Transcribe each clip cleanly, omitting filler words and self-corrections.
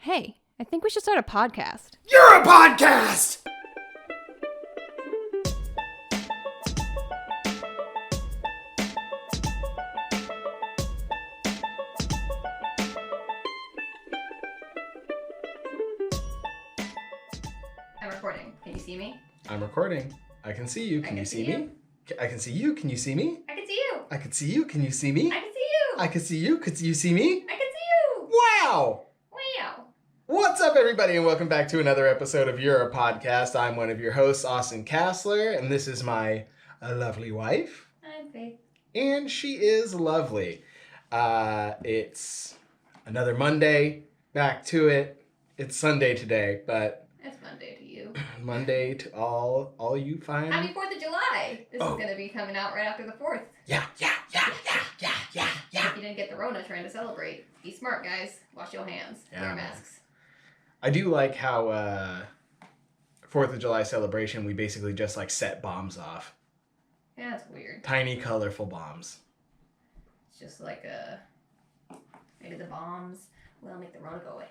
Hey, I think we should start a podcast. You're a podcast! I'm recording. Can you see me? I'm recording. I can see you. Can you see me? I can see you. Can you see me? I can see you. I can see you. Can you see me? I can see you. I can see you. Could you see me? I can see you. Wow! Wow. What's up, everybody, and welcome back to another episode of You're a Podcast. I'm one of your hosts, Austin Kassler, and this is my lovely wife. I'm Faith. And she is lovely. It's another Monday. Back to it. It's Sunday today, but It's Monday to you. Monday to all you fine. Happy 4th of July. This is going to be coming out right after the 4th. Yeah. If you didn't get the Rona trying to celebrate, be smart, guys. Wash your hands. Yeah. Wear masks. I do like how 4th of July celebration, we basically just like set bombs off. Yeah, that's weird. Tiny, colorful bombs. It's just like maybe the bombs will make the Rona go away.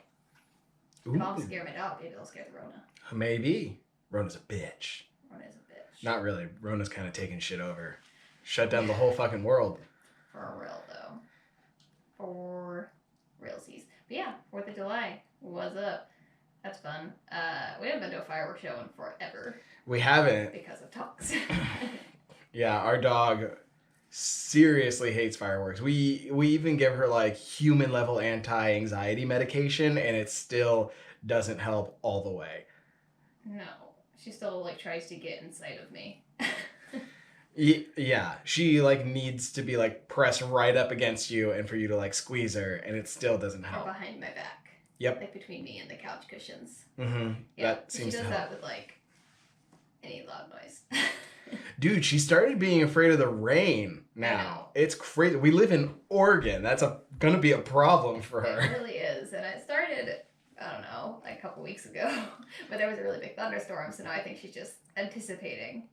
The bombs scare my dog. Maybe they'll scare the Rona. Maybe. Rona's a bitch. Rona is a bitch. Not really. Rona's kind of taking shit over. Shut down the whole fucking world. For real, though. For realsies. But yeah, 4th of July. What's up? That's fun. We haven't been to a fireworks show in forever We haven't. because of talks. Yeah, our dog seriously hates fireworks. We even give her like human level anti-anxiety medication, and it still doesn't help all the way. No. She still like tries to get in sight of me. Yeah, she like needs to be like pressed right up against you and for you to like squeeze her, and it still doesn't Or help. behind my back. Yep. Like between me and the couch cushions. Mm-hmm. Yeah, That seems she to does help. that with like any loud noise. Dude, she started being afraid of the rain I know. now. It's crazy. We live in Oregon. That's gonna be a problem for It her. really is. And it started, I don't know, like a couple weeks ago. But there was a really big thunderstorm, so now I think she's just anticipating.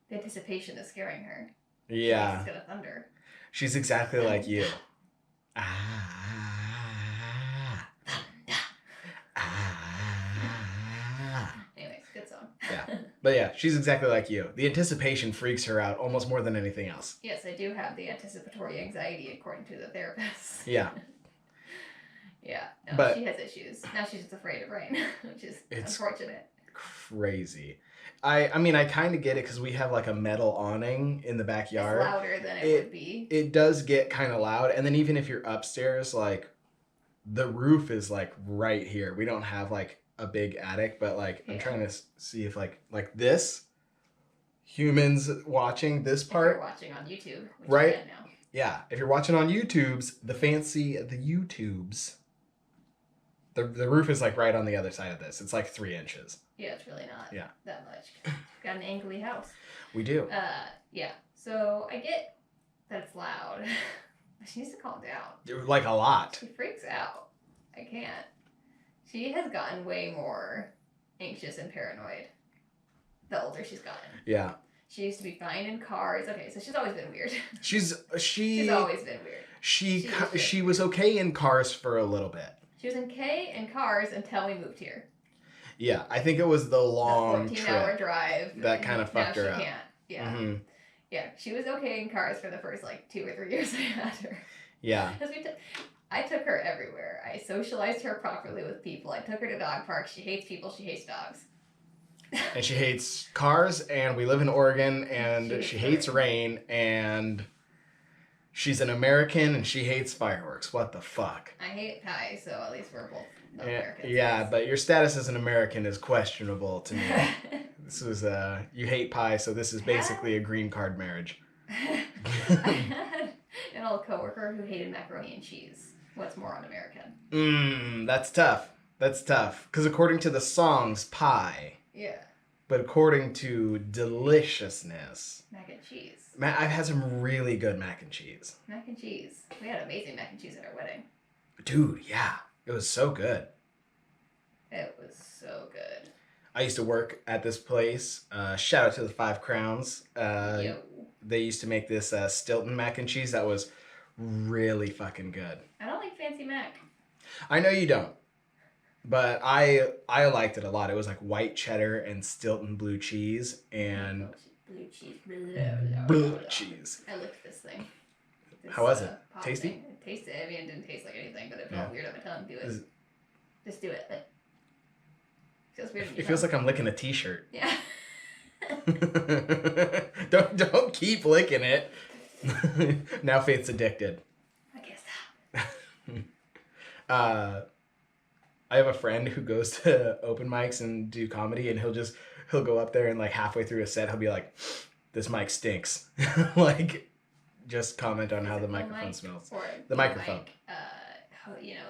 The anticipation is scaring her. Yeah. It's gonna thunder. She's exactly like you. Anyways, good song. Yeah. But yeah, she's exactly like you. The anticipation freaks her out almost more than anything else. Yes, I do have the anticipatory anxiety according to the therapist. Yeah. Yeah, no, But- she has issues. Now she's just afraid of rain, which is It's- unfortunate. Crazy. I mean, I kind of get it because we have like a metal awning in the backyard. It's louder than it would be. It does get kind of loud. And then even if you're upstairs, like the roof is like right here. We don't have like a big attic, but like I'm Yeah. trying to see if like this humans watching this If you're part. watching on YouTube, which Right? you can now. Yeah, if you're watching on YouTube's the YouTubes, the roof is like right on the other side of this. It's like 3 inches. Yeah, it's really not Yeah. that much. Got an angly house. We do. Yeah. So I get that it's loud. She needs to calm down. Like a lot. She freaks out. I can't. She has gotten way more anxious and paranoid the older she's gotten. Yeah. She used to be fine in cars. Okay, so she's always been weird. She's always been weird. she was okay in cars for a little bit. She was in K in cars until we moved here. Yeah, I think it was the long 14-hour trip. drive. that kind of fucked now her she up. Can't. Yeah. Hmm. Yeah, she was okay in cars for the first like 2 or 3 years I had her. Yeah. Because I took her everywhere. I socialized her properly with people. I took her to dog parks. She hates people. She hates dogs. And she hates cars, and we live in Oregon, and she hates rain. rain, and she's an American, and she hates fireworks. What the fuck? I hate pie, so at least we're both not Americans. Yeah, but your status as an American is questionable to me. This was you hate pie, so this is basically a green card marriage. I had an old coworker who hated macaroni and cheese. What's more un-American? That's tough. That's tough. Because according to the songs, pie. Yeah, But according to deliciousness, mac and cheese. I've had some really good mac and cheese. Mac and cheese. We had amazing mac and cheese at our wedding. Dude, yeah. It was so good. It was so good. I used to work at this place. Shout out to the Five Crowns. Yo. They used to make this Stilton mac and cheese that was really fucking good. I don't like fancy mac. I know you don't. But I liked it a lot. It was like white cheddar and Stilton blue cheese and Blue cheese. blue cheese. I licked this thing. How was it? Pop Tasty? thing. It tasted. I mean, it didn't taste like anything, but it felt Yeah. weird on my tongue. Do it. Is- Just do it. Feels weird. It feels like I'm licking a t-shirt. Yeah. don't keep licking it. Now Faith's addicted. I guess. I have a friend who goes to open mics and do comedy, and he'll go up there and like halfway through a set he'll be like, "This mic stinks." Like, just comment on how the microphone smells. Or The microphone. Mic,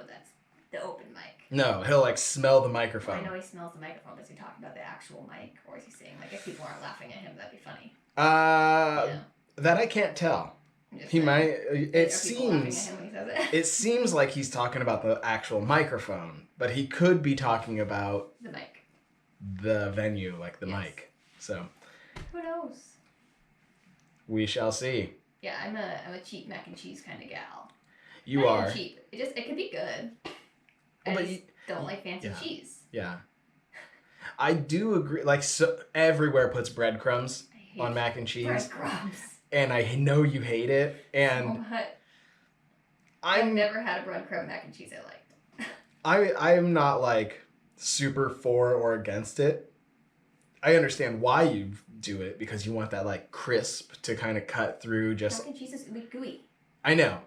that's the open mic. No, he'll like smell the Well, microphone. I know he smells the microphone. Is he talking about the actual mic, or is he saying like if people aren't laughing at him, that'd be funny? Yeah. That I can't tell. I'm just He saying. might. Are It people laughing at seems. him when he says it? It seems like he's talking about the actual microphone, but he could be talking about The mic. the venue, like the Yes. mic. So Who knows? we shall see. Yeah, I'm a cheap mac and cheese kind of gal. You Not are. even cheap. It could be good. I But just you- don't like fancy yeah. cheese. Yeah. I do agree. Like, so everywhere puts breadcrumbs I hate on mac and cheese, breadcrumbs. and I know you hate it. So And much. I've I'm never had a breadcrumb mac and cheese I liked. I'm not like super for or against it. I understand why you do it because you want that like crisp to kind of cut through. Just Mac and cheese is ooey gooey. I know,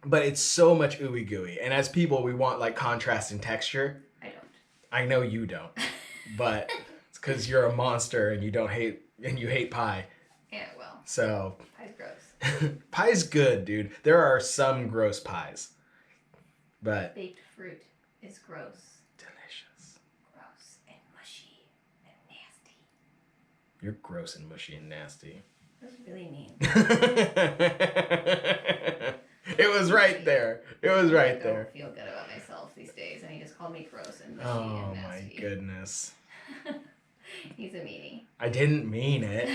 but it's so much ooey gooey, and as people, we want like contrast and texture. I don't. I know you don't, but it's because you're a monster and you hate pie. Yeah, well, So pie's gross. pie's good, dude. There are some gross pies, but Baked fruit is gross. delicious. Gross and mushy and nasty. You're gross and mushy and nasty. That's really mean. It was right there. It was right I there. don't feel good about myself these days, and he just called me gross and mushy Oh and my nasty. goodness. He's a meanie. I didn't mean it.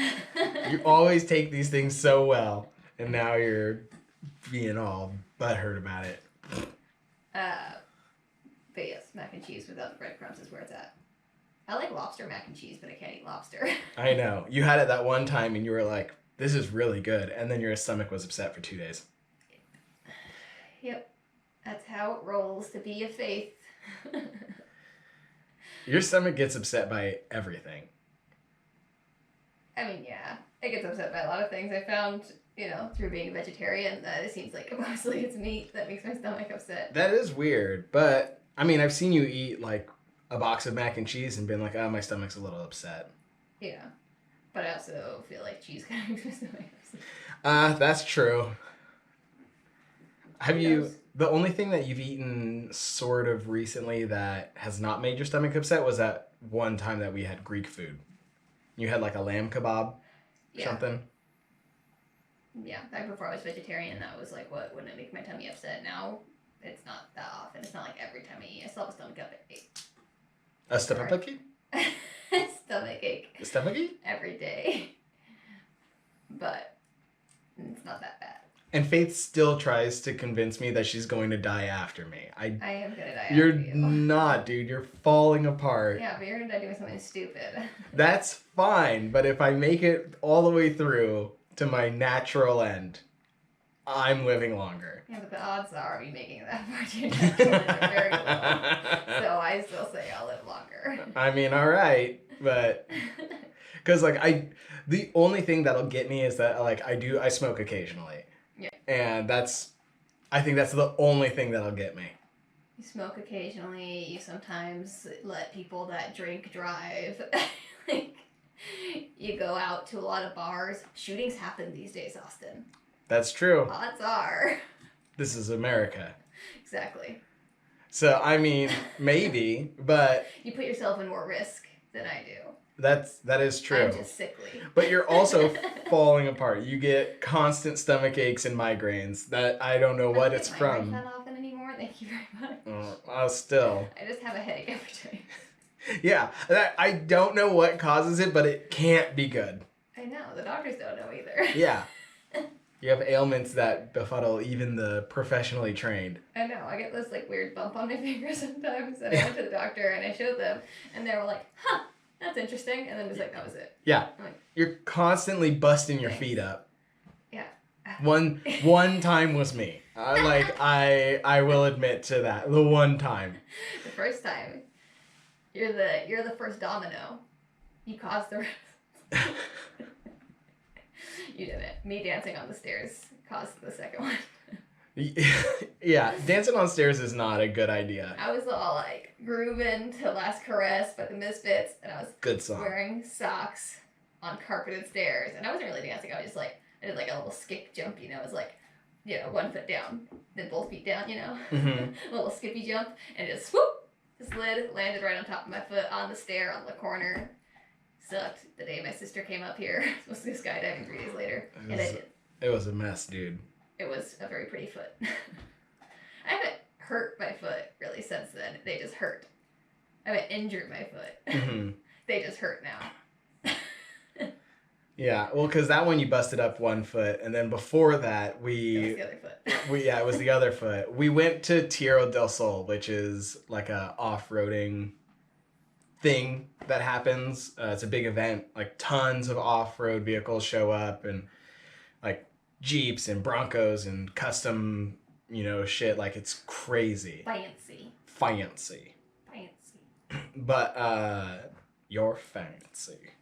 You always take these things so well, and now you're being all butthurt about it. But yes, mac and cheese without the breadcrumbs is where it's at. I like lobster mac and cheese, but I can't eat lobster. I know. You had it that one time and you were like, this is really good. And then your stomach was upset for 2 days. Yep. That's how it rolls to be a faith. Your stomach gets upset by everything. I mean, yeah. It gets upset by a lot of things. I found, through being a vegetarian, that it seems like mostly it's meat that makes my stomach upset. That is weird. But, I mean, I've seen you eat like a box of mac and cheese and been like, oh, my stomach's a little upset. Yeah. But I also feel like cheese kind of makes my stomach upset. That's true. Have Who you... knows? The only thing that you've eaten sort of recently that has not made your stomach upset was that one time that we had Greek food. You had like a lamb kebab or Yeah. something. Yeah. Back before I was vegetarian, that was like what wouldn't make my tummy upset. Now, it's not that often. It's not like every time I eat. I still have a stomach ache. A stomach ache? Stomach ache A stomach ache? every day. But it's not that bad. And Faith still tries to convince me that she's going to die after me. I am gonna die You're after you. not, dude. You're falling apart. Yeah, but you're gonna die doing something stupid. That's fine, but if I make it all the way through to my natural end, I'm living longer. Yeah, but the odds are me making it that far to your natural end are very low. So I still say I'll live longer. I mean, all right, but because the only thing that'll get me is that I smoke occasionally. Yeah. And I think that's the only thing that'll get me. You smoke occasionally. You sometimes let people that drink drive. Like, you go out to a lot of bars. Shootings happen these days, Austin. That's true. Odds are. This is America. Exactly. So, I mean, maybe, but You put yourself in more risk than I do. that is true. I'm just sickly. But you're also falling apart. You get constant stomach aches and migraines that I don't know what it's I don't from. get that often anymore. Thank you very much. Still. I just have a headache every time. Yeah, I don't know what causes it, but it can't be good. I know. The doctors don't know either. Yeah. You have ailments that befuddle even the professionally trained. I know. I get this like weird bump on my finger sometimes, and I went to the doctor and I showed them, and they were like, "Huh, that's interesting," and then just like that was it. Yeah, I'm like, you're constantly busting your Thanks. feet up. Yeah. One time was me. I will admit to that. The one time. The first time, you're the first domino. You caused the rest. You didn't. Me dancing on the stairs caused the second one. Yeah, dancing on stairs is not a good idea. I was all like grooving to Last Caress by the Misfits, and I was Good song. wearing socks on carpeted stairs, and I wasn't really dancing. I was just like, I did like a little skip jump, you know. It was like, 1 foot down, then both feet down, you know. Mhm. A little skippy jump, and it just swoop, slid, landed right on top of my foot on the stair on the corner. Sucked. The day my sister came up here, supposed to go skydiving 3 days later, and I did. It was a mess, dude. It was a very pretty foot. I haven't hurt my foot really since then. They just hurt. I haven't injured my foot. Mhm. They just hurt now. Yeah, well, because that one you busted up 1 foot, and then before that It was the other foot. it was the other foot. We went to Tierra del Sol, which is like a off-roading thing that happens. It's a big event. Like tons of off-road vehicles show up, and like Jeeps and Broncos and custom, shit. Like it's crazy. Fancy. Fancy. But you're fancy.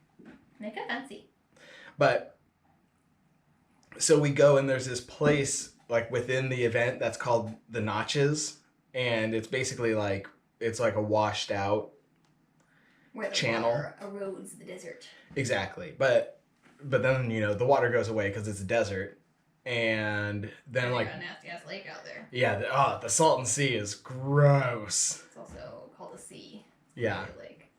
Make it fancy. But so we go, and there's this place like within the event that's called the Notches, and it's basically like it's like a washed out Where the channel. water erodes the desert. Exactly. But then the water goes away because it's a desert, and then There's like a nasty ass lake out there. yeah, the Salton Sea is gross. It's also called a sea. Yeah. Lake.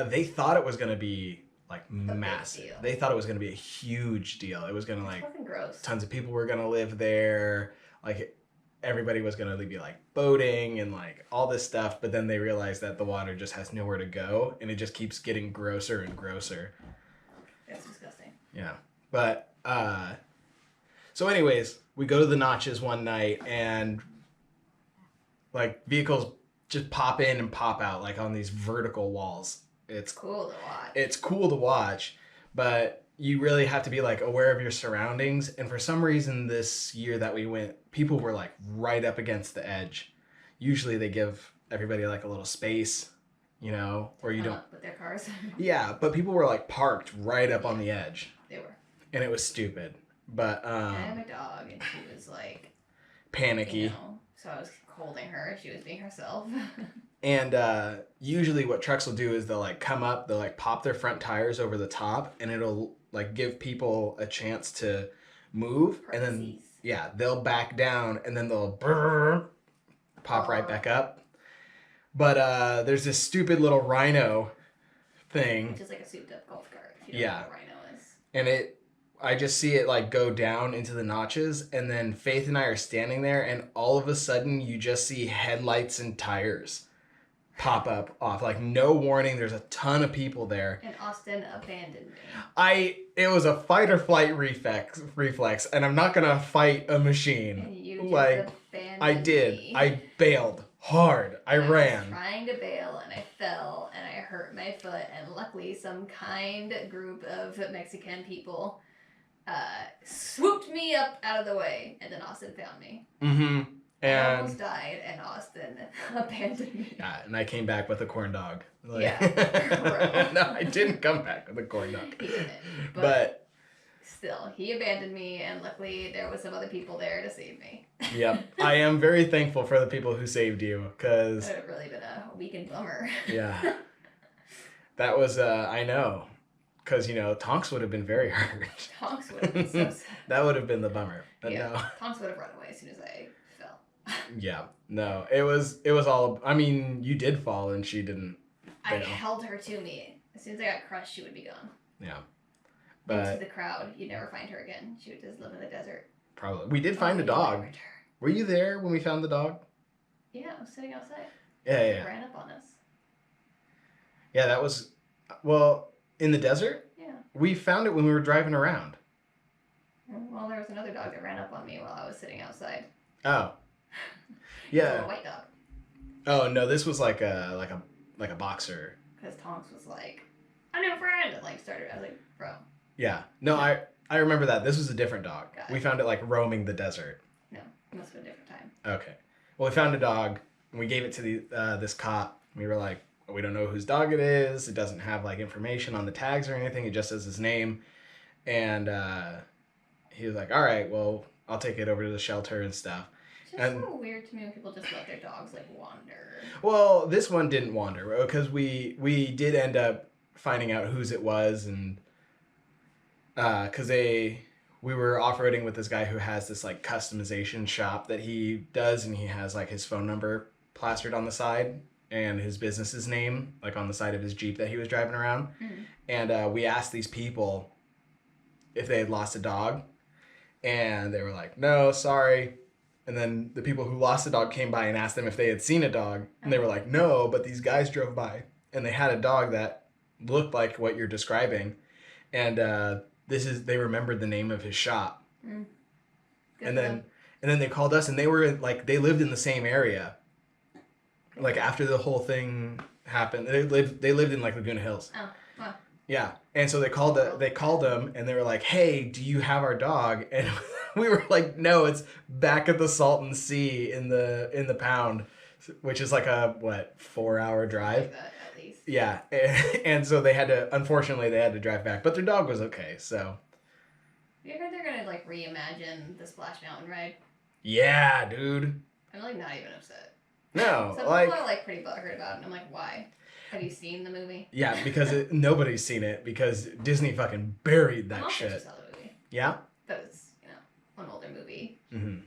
They thought it was gonna be like big massive. deal. They thought it was gonna be a huge deal. It was gonna It's like fucking gross. tons of people were gonna live there. Like everybody was gonna be like boating and like all this stuff. But then they realized that the water just has nowhere to go, and it just keeps getting grosser and grosser. That's disgusting. Yeah. But so anyways, we go to the Notches one night, and like vehicles just pop in and pop out like on these vertical walls. It's Cool to watch. it's cool to watch, but you really have to be like aware of your surroundings. And for some reason this year that we went, people were like right up against the edge. Usually they give everybody like a little space, or you don't. With their cars. Yeah, but people were like parked right up on the edge, They were. and it was stupid. But I have a dog, and she was like, panicky. so I was holding her. She was being herself. And usually what trucks will do is they'll like come up, they'll like pop their front tires over the top, and it'll like give people a chance to move. And then Parentheses. yeah, they'll back down, and then they'll pop right back up. But there's this stupid little rhino thing. Which is like a souped up golf cart. If you don't Yeah. know what a rhino is. And I just see it like go down into the Notches, and then Faith and I are standing there, and all of a sudden you just see headlights and tires pop up off. Like no warning. There's a ton of people there. And Austin abandoned me. It was a fight or flight reflex, and I'm not gonna fight a machine. And you just Like abandoned I did. me. I bailed hard. I was ran. trying to bail, and I fell, and I hurt my foot, and luckily some kind group of Mexican people swooped me up out of the way, and then Austin found me. Mm-hmm. I And almost died, and Austin abandoned me. yeah, and I came back with a corn dog. Like, Yeah. No, I didn't come back with a corn dog. He didn't, But still, he abandoned me, and luckily there was some other people there to save me. yep, I am very thankful for the people who saved you, It because would have really been a weekend bummer. yeah, that was I know, because Tonks would have been very hurt. Tonks would have been so sad. That would have been the bummer. But Yeah, no. Tonks would have run away as soon as I fell. Yeah, no, it was all. I mean, you did fall, and she didn't. I Yeah. held her to me. As soon as I got crushed, she would be gone. Yeah, Into but the crowd. You'd never find her again. She would just live in the desert. probably we did find a Oh, dog. return. Were you there when we found the dog? Yeah, I was sitting outside. Yeah, It yeah, ran up on us. yeah. That was in the desert. Yeah. We found it when we were driving around. Well, there was another dog that ran up on me while I was sitting outside. Oh. It was a Yeah. little white dog. Oh no, this was like a boxer. Because Tonks was like, "A new friend," and like started. I was like, "Bro." Yeah. No, I remember that. This was a different dog. Got We it. found it like roaming the desert. No, it must have been a different time. Okay. Well, we found a dog and we gave it to this cop. We were like, we don't know whose dog it is. It doesn't have like information on the tags or anything. It just says his name. And he was like, all right, well, I'll take it over to the shelter and stuff. It's just And- so weird to me when people just let their dogs like wander. Well, this one didn't wander because we did end up finding out whose it was, and because we were off-roading with this guy who has this like customization shop that he does, and he has like his phone number plastered on the side and his business's name like on the side of his Jeep that he was driving around. Mm. And we asked these people if they had lost a dog, and they were like, no, sorry. And then the people who lost the dog came by and asked them if they had seen a dog, and they were like, no, but these guys drove by and they had a dog that looked like what you're describing, and they remembered the name of his shop. Good And for then them. and then they called us, and they were like, they lived in the same area. Like after the whole thing happened, they lived in like Laguna Hills. Oh, wow. Yeah, and so they called them, and they were like, "Hey, do you have our dog?" And we were like, "No, it's back at the Salton Sea in the pound, which is like a 4-hour drive." Like that, at least. Yeah, and so unfortunately they had to drive back, but their dog was okay. So Have you heard they're gonna like reimagine the Splash Mountain ride? yeah, dude. I'm like not even upset. No, Some like people are like pretty butthurt about it, and I'm like, why? Have you seen the movie? yeah, because nobody's seen it because Disney fucking buried My that mom said she shit. saw the movie. Yeah. That was, an older movie. Mm-hmm.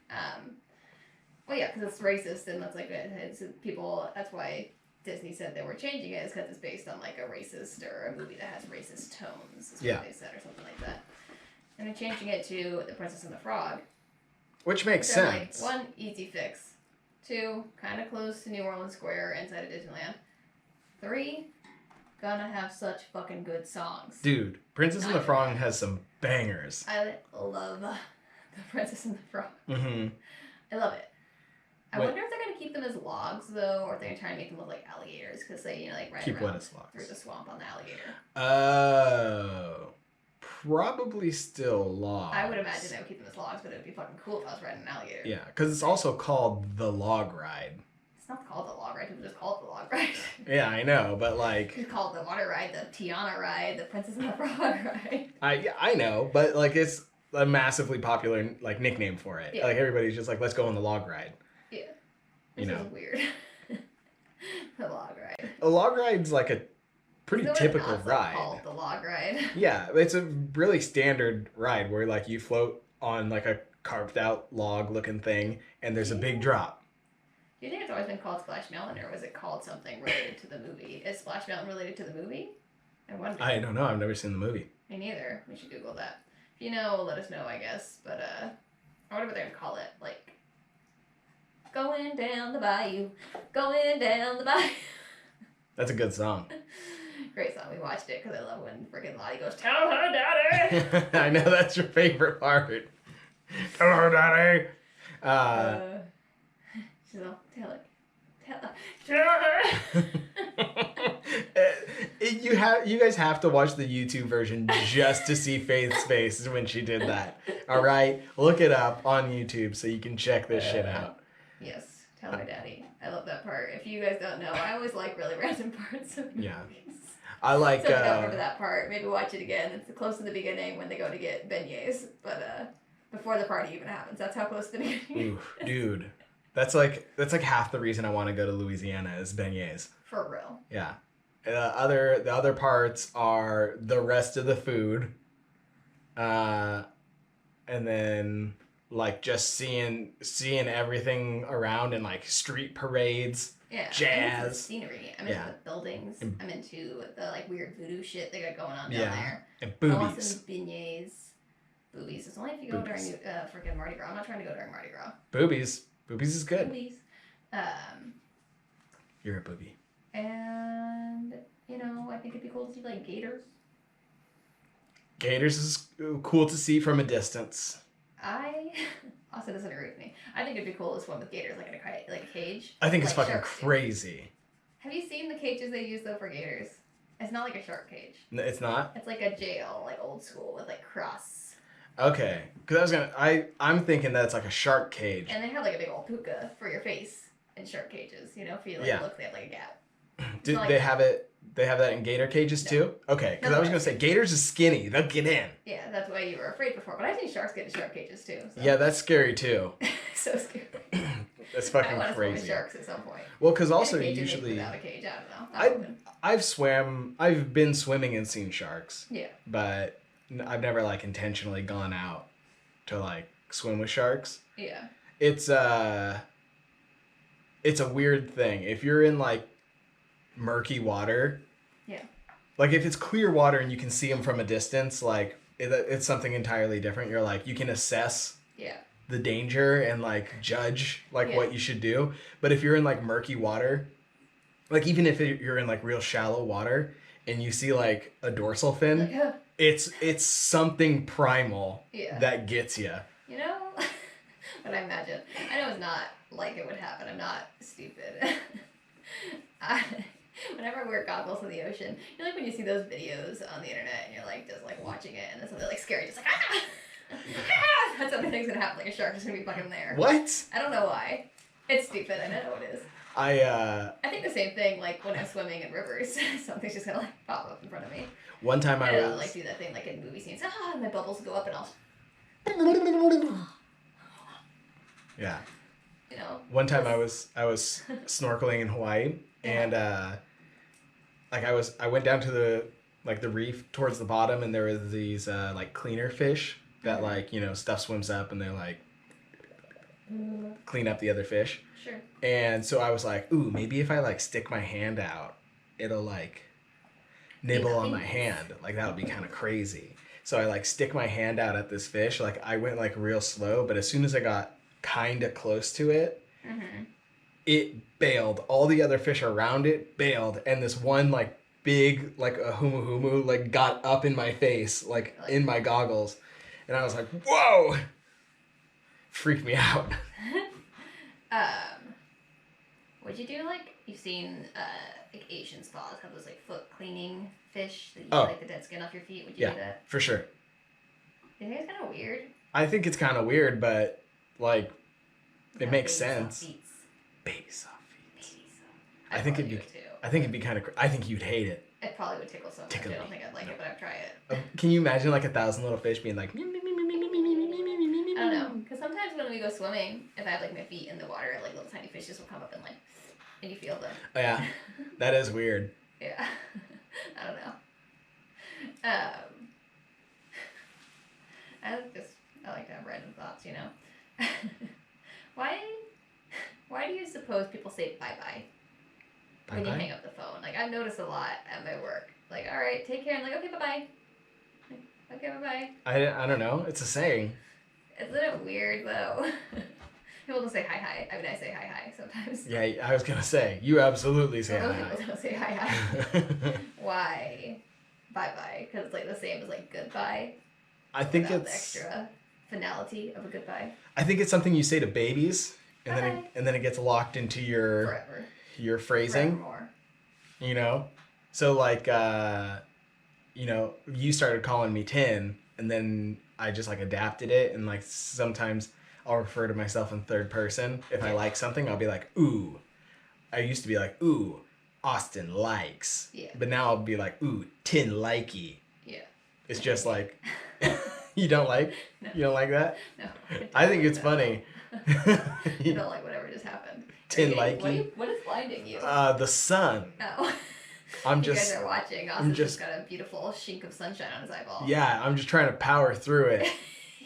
Well, yeah, because it's racist, and that's like it's people. That's why Disney said they were changing it, is because it's based on like a racist or a movie that has racist tones. Is Yeah. what they said, or something like that. And they're changing it to The Princess and the Frog. Which makes So I'm sense. like, 1, easy fix. 2, kind of close to New Orleans Square inside of Disneyland. 3, gonna have such fucking good songs. Dude, Princess and the Frog has some bangers. I love The Princess and the Frog. Mm-hmm. I love it. I Wait. wonder if they're gonna keep them as logs though, or if they're gonna try and make them look like alligators because they like ride Keep around what as logs. through the swamp on the alligator. Oh, probably still logs. I would imagine they would keep them as logs, but it would be fucking cool if I was riding an alligator. Yeah, because it's also called the log ride. It's not called the log ride. People just call it the log ride. Yeah, I know, but like, You call it the water ride, the Tiana ride, the Princess and the Frog ride. I know, but like it's a massively popular like nickname for it. Yeah. Like everybody's just like, let's go on the log ride. Yeah. You This know. is weird. The log ride. A log ride's like a pretty Is it typical also ride. called the log ride. Yeah, it's a really standard ride where like you float on like a carved out log looking thing, and there's a big drop. Do you think it's always been called Splash Mountain, or was it called something related to the movie? Is Splash Mountain related to the movie? I wonder. I don't know. I've never seen the movie. Me neither. We should Google that. If you know, let us know, I guess. But I wonder what they're gonna call it. Like, going down the bayou, going down the bayou. That's a good song. Great song. We watched it because I love when freaking Lottie goes, "Tell her, daddy." I know that's your favorite part. Hello, Daddy. She's all, tell her. You guys have to watch the YouTube version just to see Faith's face when she did that. All right, look it up on YouTube so you can check this shit out. Yes, tell her, daddy. I love that part. If you guys don't know, I always like really random parts of movies. Yeah. I like. So if you don't remember that part, maybe watch it again. It's close to the beginning when they go to get beignets, but before the party even happens. That's how close to the beginning. Ooh, dude, that's like half the reason I want to go to Louisiana is beignets. For real. Yeah. The other parts are the rest of the food, and then like just seeing everything around and like street parades. Yeah. I'm into the Jazz. scenery. I'm into Yeah. the buildings. And- I'm into the like weird voodoo shit they got going on Yeah. down there. And I want boobies. some beignets. Boobies. It's only if you go Boobies. during freaking Mardi Gras. I'm not trying to go during Mardi Gras. Boobies. Boobies is good. Boobies. You're a booby. And I think it'd be cool to see like gators. Gators is cool to see from a distance. I also doesn't agree with me. I think it'd be cool to swim with gators like in a cage. I think it's like fucking sharks do. crazy. Have you seen the cages they use though for gators? It's not like a shark cage. It's not? It's like a jail, like old school with like cross. Okay. Because I'm thinking that it's like a shark cage. And they have like a big old puka for your face in shark cages. You know, if you like Yeah. look, they have like a gap. Did Not like they that. have it? They have that in gator cages No. too? Okay. Because No, I was no. going to say, gators is skinny. They'll get in. Yeah, that's why you were afraid before. But I've seen sharks get in shark cages too. So. Yeah, that's scary too. So scary. That's I fucking want to swim with crazy. sharks at some point. Well, because also In a cage or maybe usually without a cage. I don't know. I've been swimming and seen sharks. Yeah. But I've never like intentionally gone out to like swim with sharks. Yeah. It's a weird thing. If you're in like murky water, Yeah. like if it's clear water and you can see them from a distance, like it's something entirely different. You're like you can assess Yeah. the danger and like judge like Yeah. what you should do. But if you're in like murky water, like even if you're in like real shallow water and you see like a dorsal fin, Like, huh. it's something primal Yeah. that gets you. You know, but I imagine. I know it's not like it would happen. I'm not stupid. Whenever I wear goggles in the ocean, you know, like when you see those videos on the internet and you're like just like watching it and then something like scary, just like ah, ah! That's what I think's gonna happen. Like a shark is gonna be fucking there. What? I don't know why. It's stupid. I know it is. I think the same thing. Like when I'm swimming in rivers, something's just gonna like pop up in front of me. one time I And I'll was like do that thing like in movie scenes. Ah, and my bubbles go up and I'll, yeah. you know. One time I was snorkeling in Hawaii and like I went down to the reef towards the bottom and there were these like cleaner fish that like, you know, stuff swims up and they like clean up the other fish. Sure. And so I was like, ooh, maybe if I like stick my hand out, it'll like nibble on my hand. Like that would be kind of crazy. So I like stick my hand out at this fish. Like I went like real slow, but as soon as I got kind of close to it, Mm-hmm. it bailed. All the other fish around it bailed, and this one like big like a humu humu like got up in my face, like in my goggles, and I was like, whoa! Freaked me out. Would you do like you've seen like Asian spas have those like foot cleaning fish that you Oh. like the dead skin off your feet? Would you Yeah, do that? for sure. You think it's kind of weird? I think it's kind of weird, but like it Yeah, makes baby soft sense. feet. Baby soft feet. Baby soft. I I'd think probably it'd do it too. I think it'd be kind of. I think you'd hate it. It probably would tickle so much. Tickle I don't me. think I'd like it, but I'd try it. Can you imagine like 1,000 little fish being like? I don't know, because sometimes when we go swimming, if I have like my feet in the water, like little tiny fishes will come up and like, and you feel them. Oh, yeah, that is weird. Yeah. I don't know. I like to have random thoughts, you know. Why do you suppose people say bye bye when you Bye-bye? hang up the phone? Like I've noticed a lot at my work. Like, all right, take care. I'm like, okay, bye bye. Okay, bye bye. I don't know. It's a saying. Isn't it weird though? People don't say hi hi. I mean, I say hi hi sometimes. Yeah, I was gonna say you absolutely say Most hi. people don't say hi hi. Why? Bye bye, because it's like the same as like goodbye. I think Without the it's. extra finality of a goodbye. I think it's something you say to babies, and Bye. then it gets locked into your Forever. phrasing. Forevermore. You know, so like you know, you started calling me Tin, and then I just like adapted it, and like sometimes I'll refer to myself in third person. If I like something, I'll be like, ooh. I used to be like, ooh, Austin likes. Yeah. But now I'll be like, ooh, Tin likey. Yeah. It's just like, you don't like? No. You don't like that? No. I think it's No. funny. You don't like whatever just happened. Tin What is blinding you? The sun. No. I'm You just, guys are watching. Austin's just got a beautiful shink of sunshine on his eyeball. yeah, I'm just trying to power through it.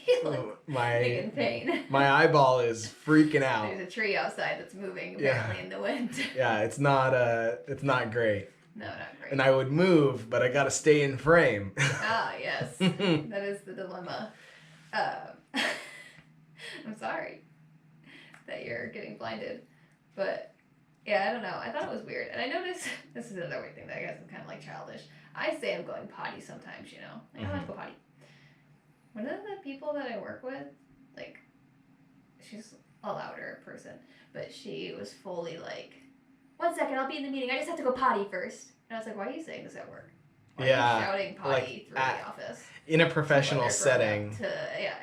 He looks big my in pain. my eyeball is freaking out. There's a tree outside that's moving Yeah. apparently in the wind. Yeah, it's not great. No, not great. And I would move, but I gotta stay in frame. Ah, yes. That is the dilemma. I'm sorry that you're getting blinded, but Yeah, I don't know. I thought it was weird. And I noticed, this is another weird thing that I guess is kind of like childish. I say I'm going potty sometimes, you know? Like, I want to go potty. One of the people that I work with, like, she's a louder person, but she was fully like, 1 second, I'll be in the meeting. I just have to go potty first. And I was like, why are you saying this at work? Why are you shouting potty like through the office? in a professional setting.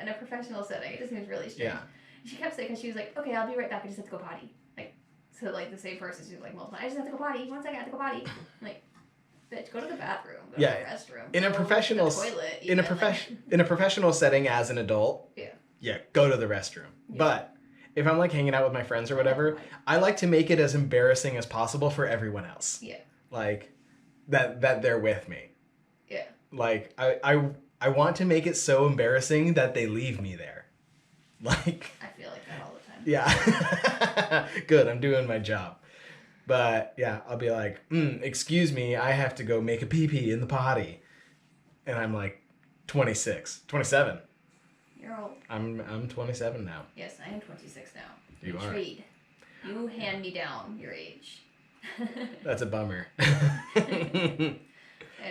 In a professional setting. It just seems really strange. Yeah. She kept saying, because she was like, okay, I'll be right back. I just have to go potty. Like, so like the same person, she was like, multiple. I just have to go potty. 1 second, I have to go potty. I'm like, bitch, go to the bathroom. Go to the restroom. In a professional toilet. In a professional setting as an adult. Yeah, go to the restroom. Yeah. But if I'm like hanging out with my friends or whatever, I like to make it as embarrassing as possible for everyone else. Yeah. Like that they're with me. Yeah. Like I want to make it so embarrassing that they leave me there. Like I feel like that all the time. Yeah. Good, I'm doing my job. But yeah, I'll be like, excuse me, I have to go make a pee-pee in the potty. And I'm like 27. You're old. I'm 27 now. Yes, I am 26 now. You are. Trade. You hand me down your age. That's a bummer. I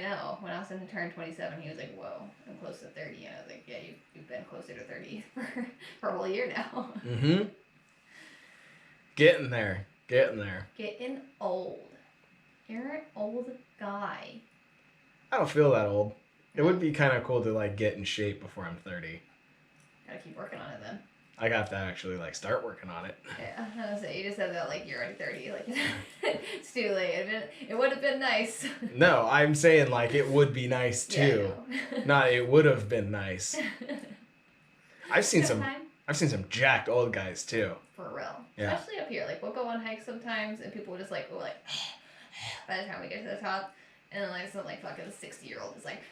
know. When Austin turned 27, he was like, whoa, I'm close to 30. And I was like, yeah, you've been closer to 30 for a whole year now. Mm-hmm. Getting there. Getting old. You're an old guy. I don't feel that old. It would be kind of cool to like get in shape before I'm 30. Gotta keep working on it then. I have to actually like start working on it. Yeah, I was say you just said that like you're already 30. Like it's too late. It would have been nice. No, I'm saying like it would be nice too. Yeah, Not it would have been nice. I've seen some jacked old guys too. For real. Yeah. Especially up here. Like we'll go on hikes sometimes and people will just like by the time we get to the top. And then like some like fucking 60-year-old is like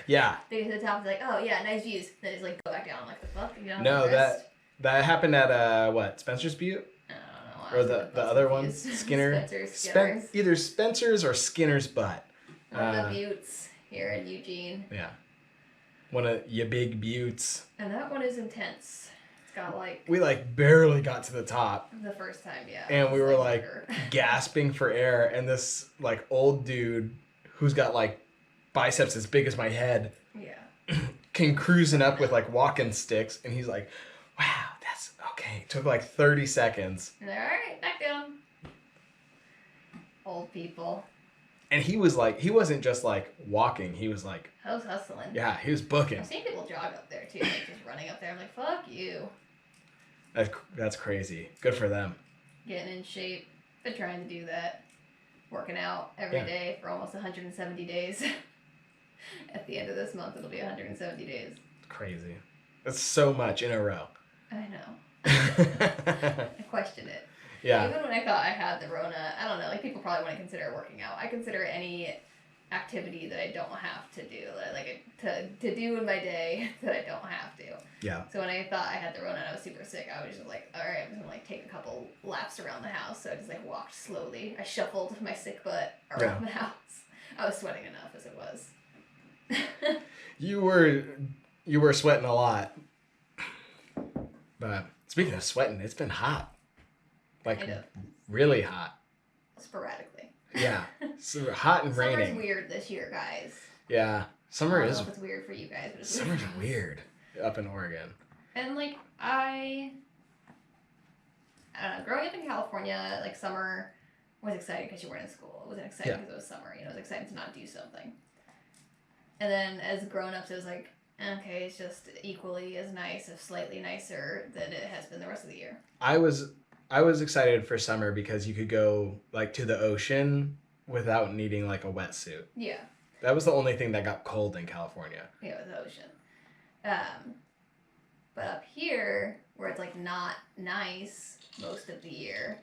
yeah. They get to the top and like, oh yeah, nice views. Then just like go back down. I'm like the fuck? You know, no, that happened at what, Spencer's Butte? I don't know. Or the other one? Skinner? Either Spencer's or Skinner's Butt. One of the buttes here in Eugene. Yeah. One of your big buttes. And that one is intense. It's got like we like barely got to the top. The first time, yeah. And we were like gasping for air, and this like old dude who's got like biceps as big as my head. Yeah. Came cruising up with like walking sticks, and he's like, wow, that's okay. It took like 30 seconds. And they're all right, back down. Old people. And he was like, he wasn't just like walking, he was like, I was hustling. Yeah, he was booking. I've seen people jog up there too, like just running up there. I'm like, fuck you. That's crazy. Good for them. Getting in shape. Been trying to do that. Working out every day for almost 170 days. At the end of this month, it'll be 170 days. Crazy. That's so much in a row. I know. I question it. Yeah. Even when I thought I had the Rona, I don't know, like people probably wouldn't consider working out. I consider any activity that I don't have to do, like to do in my day that I don't have to. Yeah. So when I thought I had the Rona and I was super sick, I was just like, all right, I'm just gonna like take a couple laps around the house. So I just like walked slowly. I shuffled my sick butt around the house. I was sweating enough as it was. You were sweating a lot. But speaking of sweating, it's been hot. Like kind of. Really hot. Sporadically. Yeah. So hot and raining. Summer's weird this year, guys. Yeah. Summer I don't is. know if it's weird for you guys, but it's Summer's weird up in Oregon. And like I don't know, growing up in California, like summer was exciting because you weren't in school. It wasn't exciting because it was summer. You know, it was exciting to not do something. And then as grown-ups, it was like, okay, it's just equally as nice, if slightly nicer than it has been the rest of the year. I was excited for summer because you could go like to the ocean without needing like a wetsuit. Yeah. That was the only thing that got cold in California. Yeah, with the ocean. But up here, where it's like not nice most of the year,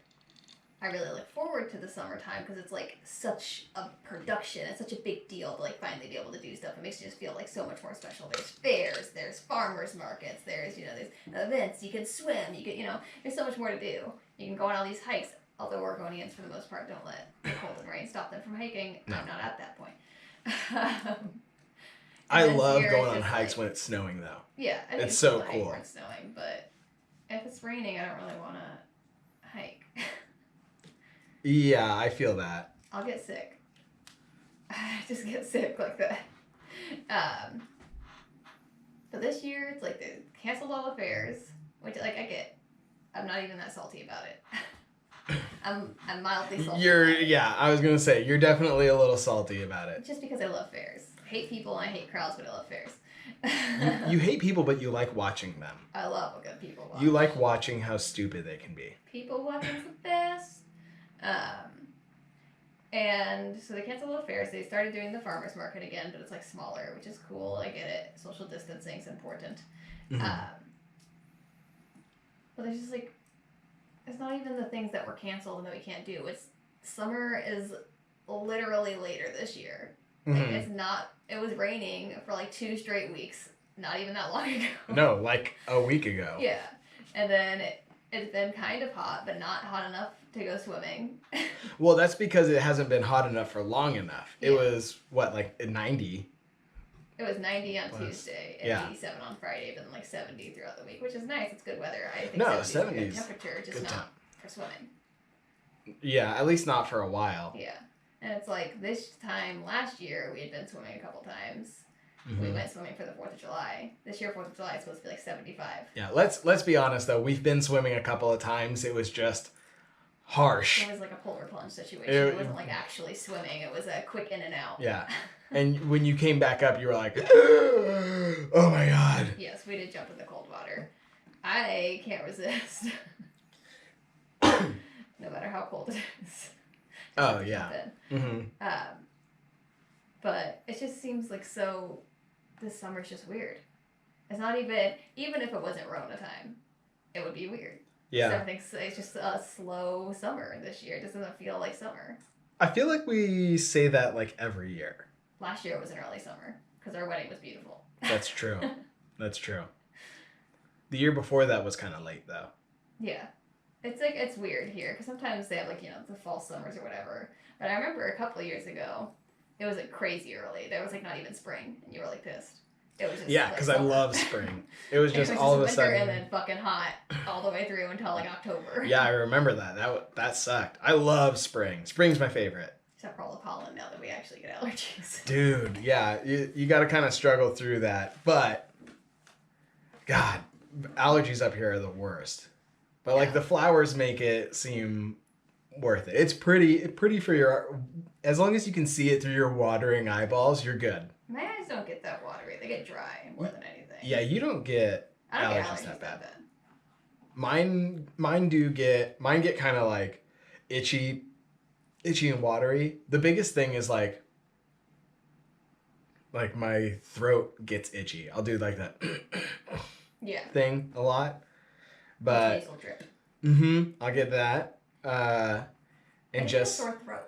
I really look forward to the summertime because it's like such a production. It's such a big deal to like finally be able to do stuff. It makes you just feel like so much more special. There's fairs, there's farmers markets, there's there's events. You can swim. You can there's so much more to do. You can go on all these hikes. Although Oregonians for the most part don't let the cold and rain stop them from hiking. No. I'm not at that point. I love going on hikes when it's snowing though. Yeah, I think it's so cool. cool. When it's snowing, but if it's raining, I don't really want to hike. Yeah, I feel that. I'll get sick. I just get sick like that. But this year, it's like they canceled all the fairs, which like I get. I'm not even that salty about it. I'm mildly salty. I was gonna say you're definitely a little salty about it. Just because I love fairs. I hate people and I hate crowds, but I love fairs. You hate people, but you like watching them. I love a good people watch. You like watching how stupid they can be. People watching's the best. And so they canceled the fairs. They started doing the farmers market again, but it's like smaller, which is cool. I get it. Social distancing's important. Mhm. But there's just like, it's not even the things that were canceled and that we can't do. It's summer is literally later this year. Like Mhm. it's not. It was raining for like 2 straight weeks. Not even that long ago. No, like a week ago. Yeah, and then it's been kind of hot, but not hot enough to go swimming. Well, that's because it hasn't been hot enough for long enough. It Yeah. was what, like 90? It was 90 on Was- Tuesday and yeah. 87 on Friday, but then like 70 throughout the week, which is nice. It's good weather. I think No, 70 is 70 a is good temperature, just good not time. for swimming. Yeah, at least not for a while. Yeah. And it's like this time last year, we had been swimming a couple times. We Mhm. went swimming for the 4th of July. This year, 4th of July is supposed to be like 75. Yeah, let's be honest though. We've been swimming a couple of times. It was just harsh. It was like a polar plunge situation. It- It wasn't like actually swimming. It was a quick in and out. Yeah. And when you came back up, you were like, "Oh my god." Yes, we did jump in the cold water. I can't resist. No matter how cold it is. Oh Jump yeah. in. Mhm. But it just seems like so. This summer's just weird. It's not even if it wasn't Rona time, it would be weird. Yeah. Everything's it's just a slow summer this year. It doesn't feel like summer. I feel like we say that like every year. Last year was an early summer because our wedding was beautiful. That's true. That's true. The year before that was kind of late though. Yeah. It's like it's weird here because sometimes they have like the fall summers or whatever. But I remember a couple of years ago, it was like crazy early. There was like not even spring, and you were like pissed. It was just Yeah, like, because I summer. love spring. It was It just was all of a winter sudden. and then fucking hot all the way through until like October. Yeah, I remember that. That sucked. I love spring. Spring's my favorite. Except for all the pollen now that we actually get allergies. Dude, yeah, you got to kind of struggle through that. But, God, allergies up here are the worst. But, like, Yeah. the flowers make it seem worth it. It's pretty for your... As long as you can see it through your watering eyeballs, you're good. My eyes don't get that watery. They get dry more than anything. Yeah, you don't get... I don't get allergies allergies that that bad. bad. Mine get kind of, like, itchy and watery. The biggest thing is, like my throat gets itchy. I'll do like that Yeah. thing a lot. But nasal drip. I'll get that. I And get a just sore throat.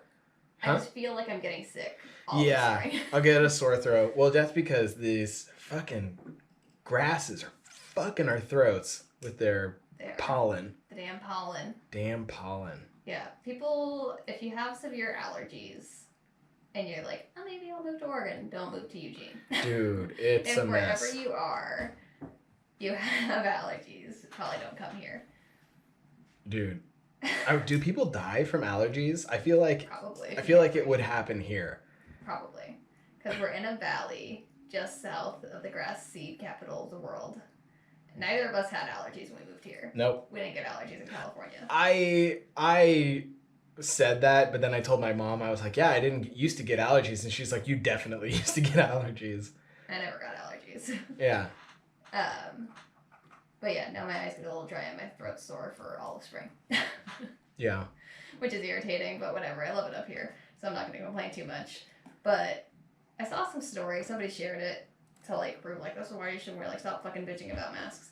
Huh? I just feel like I'm getting sick. All yeah, the spring. I'll get a sore throat. Well, that's because these fucking grasses are fucking our throats with their There. pollen. The damn pollen. Damn pollen. Yeah. People, if you have severe allergies and you're like, oh, maybe I'll move to Oregon, don't move to Eugene. Dude, it's if a wherever mess. you are, you have allergies, probably don't come here. Dude, do people die from allergies? I feel like Probably. it would happen here. Probably. Because we're in a valley just south of the grass seed capital of the world. Neither of us had allergies when we moved here. Nope. We didn't get allergies in California. I said that, but then I told my mom, I was like, yeah, I didn't used to get allergies. And she's like, you definitely used to get allergies. I never got allergies. Yeah. But yeah, now my eyes get a little dry and my throat's sore for all of spring. Yeah. Which is irritating, but whatever. I love it up here, so I'm not going to complain too much. But I saw some story. Somebody shared it to like prove like, this is why you shouldn't wear, like, stop fucking bitching about masks.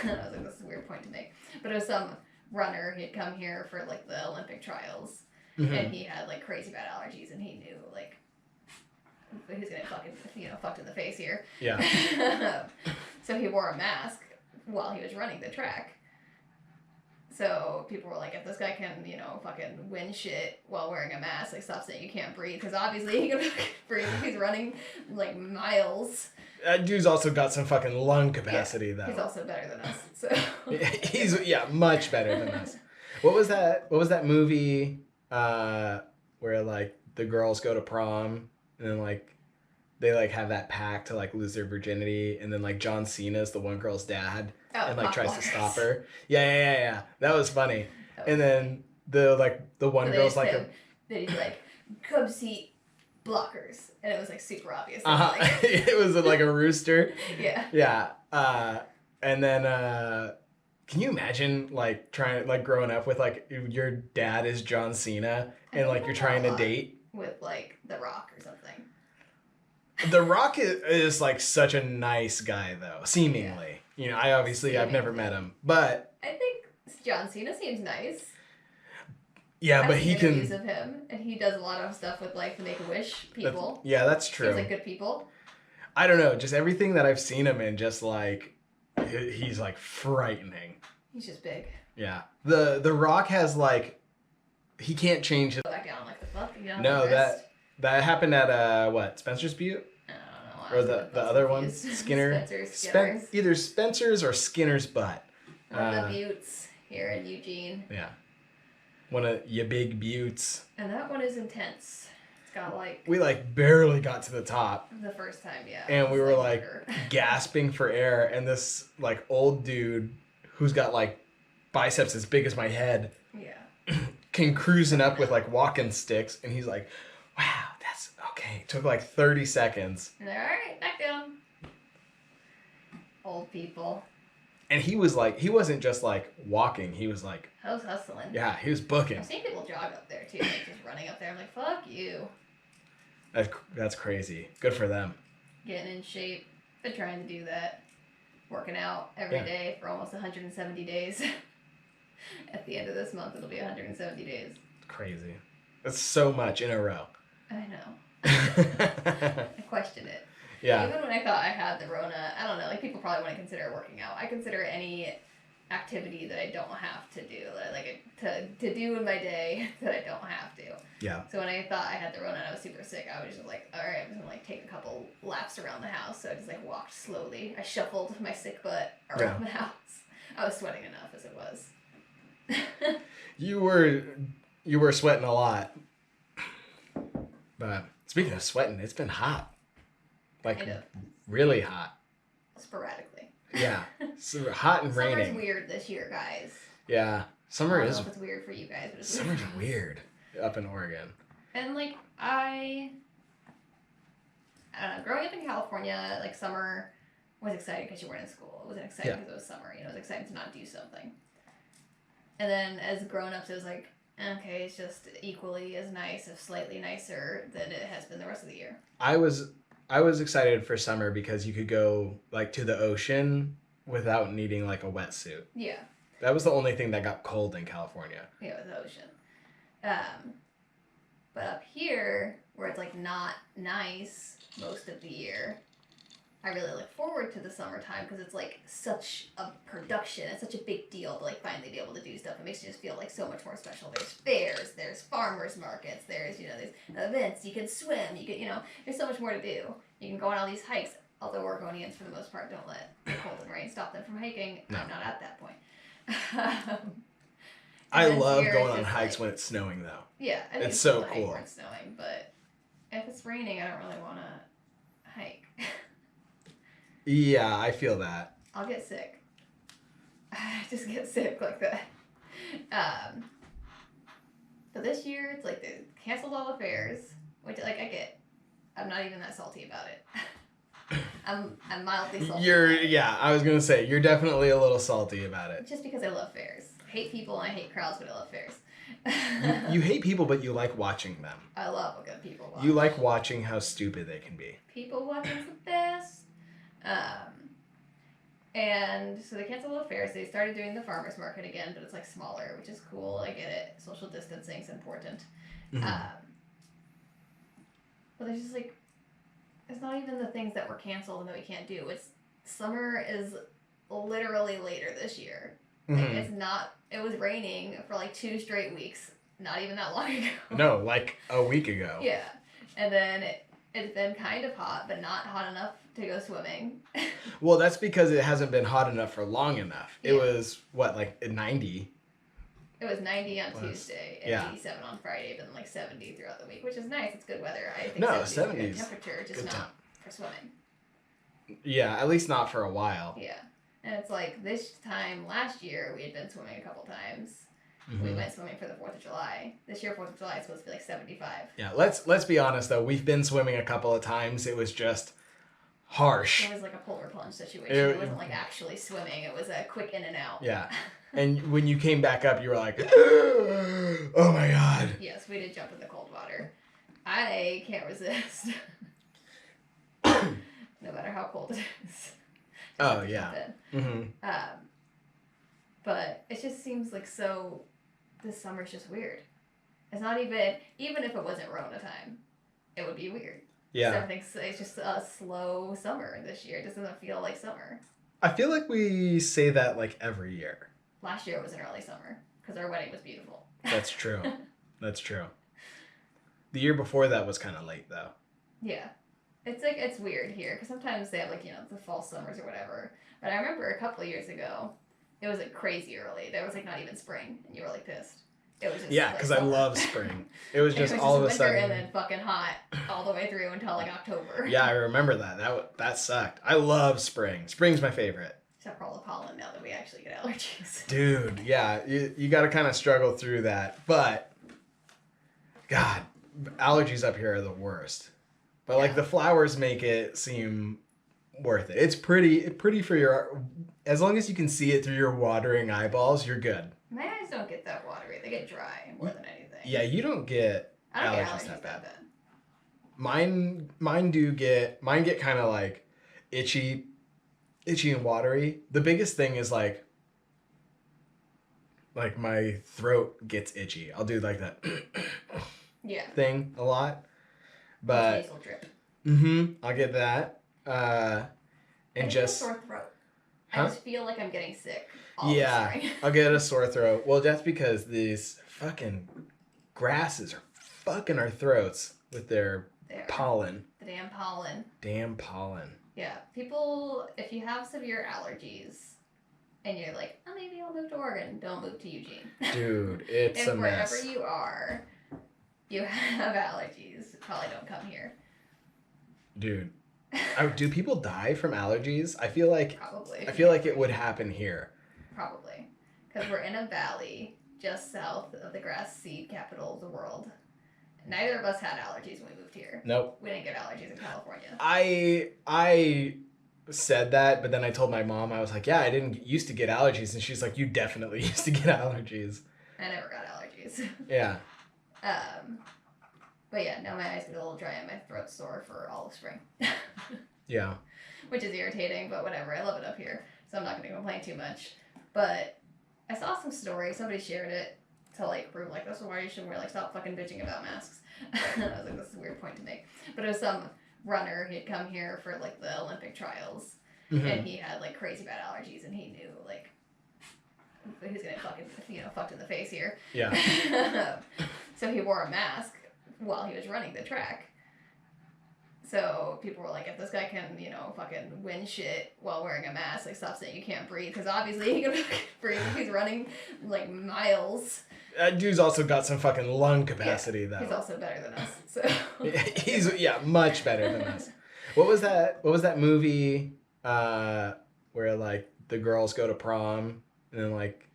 And I was like, this is a weird point to make. But it was some runner. He had come here for like the Olympic trials, Mhm. and he had like crazy bad allergies, and he knew like he was gonna fucking fucked in the face here. Yeah. So he wore a mask while he was running the track. So people were like, if this guy can, fucking win shit while wearing a mask, like, stop saying you can't breathe, because obviously he can fucking breathe if he's running like miles. That dude's also got some fucking lung capacity, He's though. also better than us. So He's much better than us. What was that movie where like the girls go to prom and then like they like have that pact to like lose their virginity, and then like John Cena's the one girl's dad Oh, and like cock tries to blockers. stop her. Yeah. That was funny. That was And then the one So they girl's just like said, then he's like, come see blockers. And it was like super obvious. uh-huh. It was like a rooster. Yeah. Yeah. And then can you imagine like trying like growing up with like your dad is John Cena and like you're trying to date? With like The Rock or something. The Rock is like such a nice guy though, seemingly. You know, I've never met him, but I think John Cena seems nice. yeah, I've but seen he interviews can. of him, and he does a lot of stuff with like the Make-A-Wish people. Yeah, that's true. Seems like good people. I don't know, just everything that I've seen him in, just like he's like frightening. He's just big. Yeah, the Rock has like he can't change his. Go back down like the fuck. You know, No, the rest. that happened at what Spencer's Butte I don't know. I or was the confused. other one Skinner. Spencer's. Either Spencer's or Skinner's butt. One of the Buttes here in Eugene. Yeah, one of your big buttes. And that one is intense. It's got like We like barely got to the top. the first time, yeah. And It's we were like murder. gasping for air, and this like old dude who's got like biceps as big as my head Yeah. came cruising up with like walking sticks, and he's like, wow, that's okay. It took like 30 seconds. And they're alright, back down. Old people. And he was like, he wasn't just like walking, he was like, I was hustling. yeah, he was booking. I've seen people jog up there too, like just running up there. I'm like, fuck you. That's crazy. Good for them. Getting in shape. Been trying to do that. Working out every day for almost 170 days. At the end of this month, it'll be 170 days. Crazy. That's so much in a row. I know. Yeah. I question it. Even when I thought I had the Rona, I don't know, like people probably wouldn't consider working out. I consider any activity that I don't have to do, like to do in my day that I don't have to. Yeah. So when I thought I had the Rona and I was super sick, I was just like, all right, I'm just gonna like take a couple laps around the house. So I just like walked slowly. I shuffled my sick butt around the house. I was sweating enough as it was. You were sweating a lot. But speaking of sweating, it's been hot. Like Kind of. really hot. Sporadically. Yeah. So hot and Summer's raining. weird this year, guys. Yeah. I Summer don't is know if it's weird for you guys, but it's summer's weird up in Oregon. And like I don't know, growing up in California, like summer was exciting because you weren't in school. It wasn't exciting because it was summer. You know, it was exciting to not do something. And then as grown-ups, it was like, okay, it's just equally as nice, if slightly nicer than it has been the rest of the year. I was excited for summer because you could go like to the ocean without needing like a wetsuit. Yeah. That was the only thing that got cold in California. Yeah, with the ocean. But up here, where it's like not nice most of the year, I really look forward to the summertime because it's like such a production. It's such a big deal to like finally be able to do stuff. It makes you just feel like so much more special. There's fairs, there's farmers markets, there's there's events. You can swim. You can there's so much more to do. You can go on all these hikes. Although Oregonians for the most part don't let the cold and rain stop them from hiking. No. I'm not at that point. I And this love year going it's on just, hikes like- when it's snowing though. Yeah, I think It's so to hike cool. when it's snowing, but if it's raining, I don't really want to hike. Yeah, I feel that. I'll get sick. I just get sick like that. But this year, it's like they canceled all the fairs, which like I get. I'm not even that salty about it. I'm mildly salty. I was gonna say you're definitely a little salty about it. Just because I love fairs. I hate people and I hate crowds, but I love fairs. You hate people, but you like watching them. I love a good people watch. You like watching how stupid they can be. People watching's the best. And so they canceled all the fairs. They started doing the farmers market again, but it's like smaller, which is cool. I get it. Social distancing's important. Mhm. But there's just like, it's not even the things that were canceled and that we can't do. It's summer is literally later this year. Like Mhm. it's not. It was raining for like 2 straight weeks. Not even that long ago. No, like a week ago. Yeah, and then it's been kind of hot, but not hot enough to go swimming. Well, that's because it hasn't been hot enough for long enough. It Yeah. was what, like 90 It was 90 on Was- Tuesday and yeah. 87 on Friday, but then like 70 throughout the week, which is nice. It's good weather. I think No, 70 is a 70 good is temperature, just good not temp. for swimming. Yeah, at least not for a while. Yeah. And it's like this time last year, we had been swimming a couple times. We Mhm. went swimming for the 4th of July. This year, 4th of July is supposed to be like 75. Yeah, let's be honest though. We've been swimming a couple of times. It was just harsh. It was like a polar plunge situation. It- It wasn't like actually swimming. It was a quick in and out. Yeah. And when you came back up, you were like, oh my god. Yes, we did jump in the cold water. I can't resist. No matter how cold it is. Oh, Just yeah. jump in. Mm-hmm. But it just seems like so. This summer's just weird. It's not even if it wasn't Rona time, it would be weird. Yeah. Everything's it's just a slow summer this year. It doesn't feel like summer. I feel like we say that like every year. Last year was an early summer because our wedding was beautiful. That's true. That's true. The year before that was kind of late though. Yeah. It's like it's weird here because sometimes they have like the fall summers or whatever. But I remember a couple of years ago, it was like crazy early. There was like not even spring, and you were like pissed. It was just Yeah, like, because I summer. love spring. It was just it was all of a winter sudden. and then fucking hot all the way through until like October. Yeah, I remember that. That sucked. I love spring. Spring's my favorite. Except for all the pollen now that we actually get allergies. Dude, yeah, you got to kind of struggle through that. But, God, allergies up here are the worst. But, like, Yeah. the flowers make it seem worth it. It's pretty for your... As long as you can see it through your watering eyeballs, you're good. My eyes don't get that watery. They get dry more than anything. Yeah, you don't get... I don't get allergies allergies that that bad. bad. Mine get kind of, like, itchy and watery. The biggest thing is, like my throat gets itchy. I'll do, like, that Yeah. thing a lot. But Nasal drip. I'll get that. I And get a just sore throat. Huh? I just feel like I'm getting sick. All yeah, The spring. I'll get a sore throat. Well, that's because these fucking grasses are fucking our throats with their There. pollen. The damn pollen. Damn pollen. Yeah. People, if you have severe allergies and you're like, oh, maybe I'll move to Oregon, don't move to Eugene. Dude, it's if a mess. wherever you are, you have allergies, probably don't come here. Dude, do people die from allergies? I feel like Probably. it would happen here. Probably. Because we're in a valley just south of the grass seed capital of the world. Neither of us had allergies when we moved here. Nope. We didn't get allergies in California. I said that, but then I told my mom, I was like, yeah, I didn't used to get allergies. And she's like, you definitely used to get allergies. I never got allergies. Yeah. But yeah, now my eyes get a little dry and my throat's sore for all of spring. Yeah. Which is irritating, but whatever. I love it up here, so I'm not going to complain too much. But I saw some story. Somebody shared it to like prove like, this is why you shouldn't wear, like, stop fucking bitching about masks. I was like, this is a weird point to make. But it was some runner. He had come here for like the Olympic trials, Mhm. and he had like crazy bad allergies, and he knew like he was gonna fucking fucked in the face here. Yeah. So he wore a mask while he was running the track. So people were like, if this guy can, fucking win shit while wearing a mask, like, stop saying you can't breathe, because obviously he can fucking breathe if he's running like miles. That dude's also got some fucking lung capacity, He's though. also better than us. So He's much better than us. What was that movie where like the girls go to prom and then like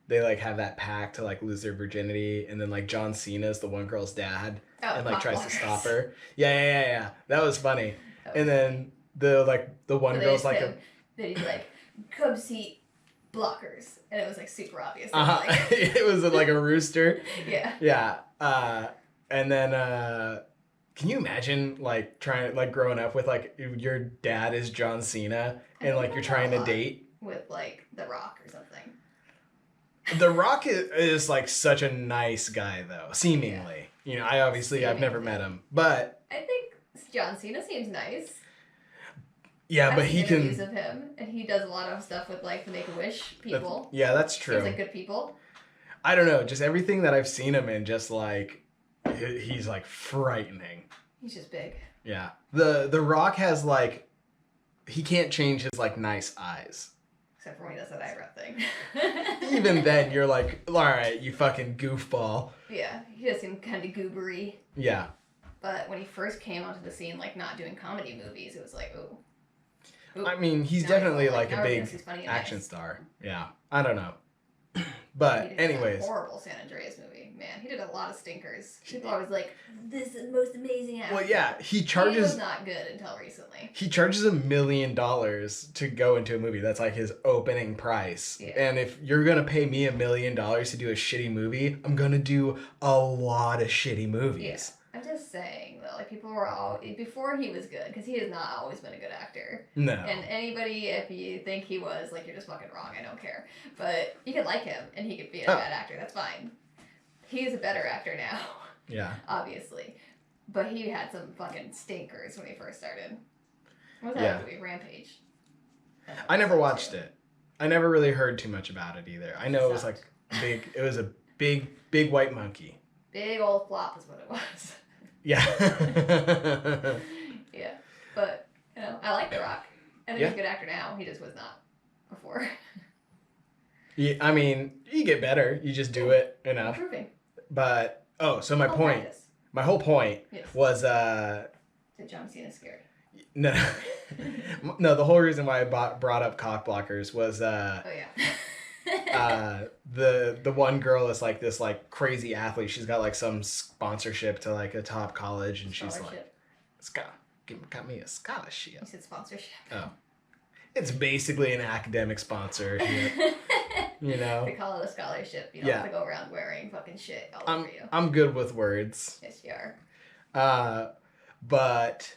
they like have that pact to like lose their virginity, and then like John Cena's the one girl's dad and like tries to stop her. Yeah. That was funny. And then the one girl's like then he's like, come see blockers, and it was like super obvious. it was like a rooster. Yeah. Yeah. And then can you imagine like trying like growing up with like your dad is John Cena and like you're trying to date with like The Rock or something. The Rock is like such a nice guy though, seemingly. I've never met him, but I think John Cena seems nice. yeah, I've but seen he interviews can. of him, and he does a lot of stuff with like the Make-A-Wish people. Yeah, that's true. Seems like good people. I don't know, just everything that I've seen him in, just like he's like frightening. He's just big. Yeah, the Rock has like he can't change his like nice eyes. Except for when he does that eyebrow thing. Even then, you're like, all right, you fucking goofball. Yeah, he does seem kind of goobery. Yeah. But when he first came onto the scene, like, not doing comedy movies, it was like, ooh. I mean, he's Now definitely he's like a big he's funny and action nice. star. Yeah. I don't know. But He did anyways. that horrible San Andreas movie. Man, he did a lot of stinkers. People are always like, this is the most amazing actor. Well, yeah, he He charges was not good until recently. $1 million to go into a movie. That's like his opening price. Yeah. And if you're gonna pay me $1 million to do a shitty movie, I'm gonna do a lot of shitty movies. I'm just saying, though, like, people were all, before he was good, because he has not always been a good actor. No. And anybody, if you think he was, like, you're just fucking wrong, I don't care. But you could like him, and he could be a bad actor, that's fine. He is a better actor now, Yeah. obviously. But he had some fucking stinkers when he first started. What was Yeah. that movie, Rampage? I never watched it. I never really heard too much about it either. I know it was Sucked. like big. It was a big white monkey. Big old flop is what it was. Yeah. Yeah. But, you know, I like The Rock. I think Yeah. he's a good actor now. He just was not before. Yeah, I mean, you get better. You just do it, you know. Improving. But so my All point, practice. my whole point Yes. was That John Cena's scared. no, no. The whole reason why I brought up cock blockers was Oh, yeah. the one girl is like this like crazy athlete. She's got like some sponsorship to like a top college, and she's like, got me a scholarship. You said sponsorship. Oh, it's basically an academic sponsorship, you know. They call it a scholarship. You don't Yeah. have to go around wearing fucking shit all over you. I'm good with words. Yes, you are. But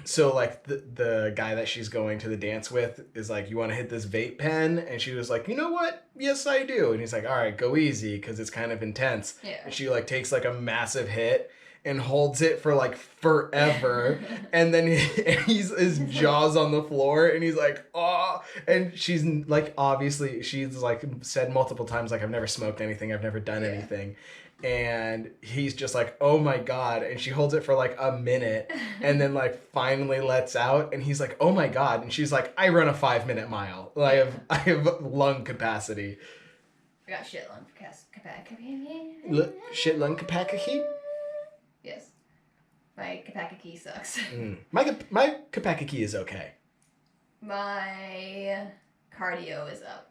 so like the guy that she's going to the dance with is like, you want to hit this vape pen? And she was like, you know what? Yes, I do. And he's like, all right, go easy because it's kind of intense. Yeah. And she like takes like a massive hit and holds it for like forever. And then his jaw's on the floor and he's like, oh. And she's like, obviously she's like said multiple times, like, I've never smoked anything. I've never done Yeah. anything. And he's just like, oh my God. And she holds it for like a minute and then like finally lets out. And he's like, oh my God. And she's like, I run a 5-minute mile. I have lung capacity. I got shit lung capacity. Shit lung capacity? Yes. My capacity sucks. My capacity is okay. My cardio is up.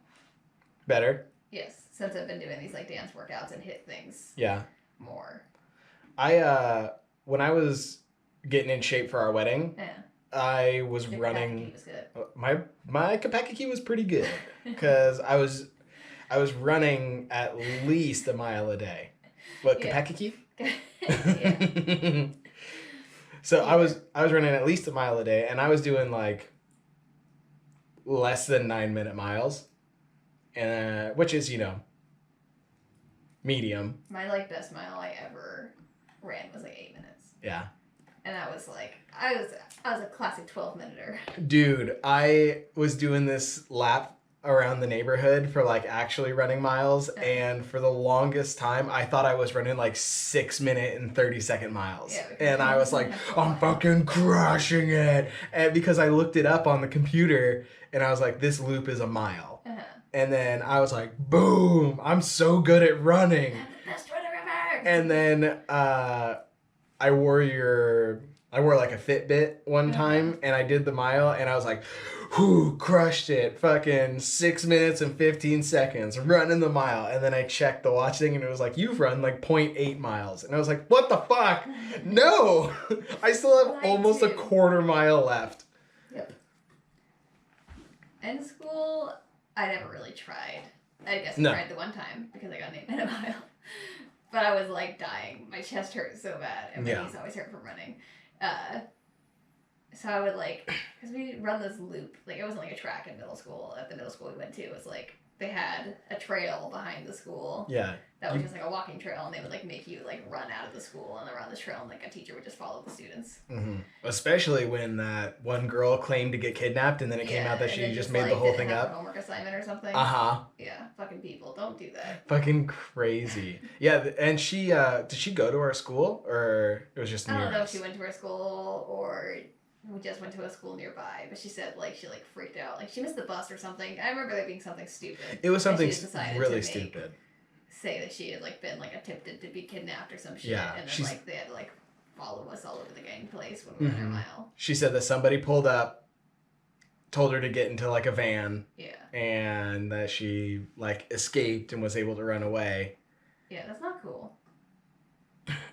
Better? Yes. Since I've been doing these like dance workouts and hit things Yeah. more. When I was getting in shape for our wedding, Yeah. I was Your running. capacity was good. My capacity was pretty good because I was running at least a mile a day. What Yeah. capacity? Yeah. So I was running at least a mile a day, and I was doing like less than 9-minute miles, and which is, you know, medium. My like best mile I ever ran was like 8 minutes. Yeah. And that was like I was a classic 12-minuter. Dude, I was doing this lap around the neighborhood for like actually running miles, and for the longest time I thought I was running like 6-minute and 30-second miles. Yeah, And I was like, I'm fucking crushing it. And because I looked it up on the computer and I was like, this loop is a mile. Uh-huh. And then I was like, boom, I'm so good at running. I'm the best runner ever. And then I wore like a Fitbit one time, and I did the mile, and I was like, whoo, crushed it. Fucking 6 minutes and 15 seconds running the mile. And then I checked the watch thing, and it was like, you've run like 0.8 miles. And I was like, what the fuck? No! I still have Mine almost a too. quarter mile left. Yep. In school, I never really tried. I guess I No. tried the one time because I got an 8-minute mile. But I was like dying. My chest hurt so bad, and my Yeah. knees always hurt from running. So I would like, because we run this loop. Like, it wasn't like a track in middle school. At the middle school we went to, it was like they had a trail behind the school Yeah. that was just like a walking trail, and they would like make you like run out of the school and around the trail, and like a teacher would just follow the students. Mm-hmm. Especially when that one girl claimed to get kidnapped, and then it came out that and she then just made the like, whole didn't thing have a up. homework assignment or something. Uh-huh. Yeah, fucking people, don't do that. Fucking crazy. Yeah, and she did she go to our school, or it was just I near don't know if us? she went to her school or we just went to a school nearby, but she said like she like freaked out, like she missed the bus or something. I remember there being something stupid. It was And something she decided really to make- stupid. Say that she had like been like attempted to be kidnapped or some shit, Yeah, and then she's- like they had to like follow us all over the gang place when we were in our Mhm. mile. She said that somebody pulled up, told her to get into like a van, Yeah, and that she like escaped and was able to run away. yeah, that's not cool.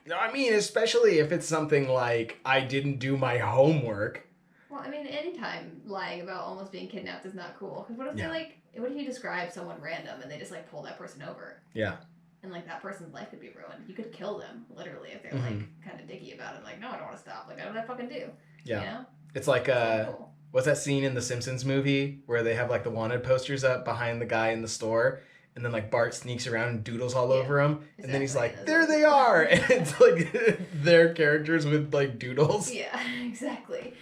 No, I mean, especially if it's something like I didn't do my homework. Well, I mean, anytime lying about almost being kidnapped is not cool. Because what if Yeah. they like, what if you describe someone random and they just like pull that person over? Yeah. And like that person's life could be ruined. You could kill them literally if they're Mhm. like kind of dicky about it. Like, no, I don't want to stop. Like, what did I fucking do? Yeah. You know? It's like It's not cool. what's that scene in the Simpsons movie where they have like the wanted posters up behind the guy in the store, and then like Bart sneaks around and doodles all Yeah, over him, and then he's exactly. like, "There they are," and it's like their characters with like doodles. Yeah, exactly.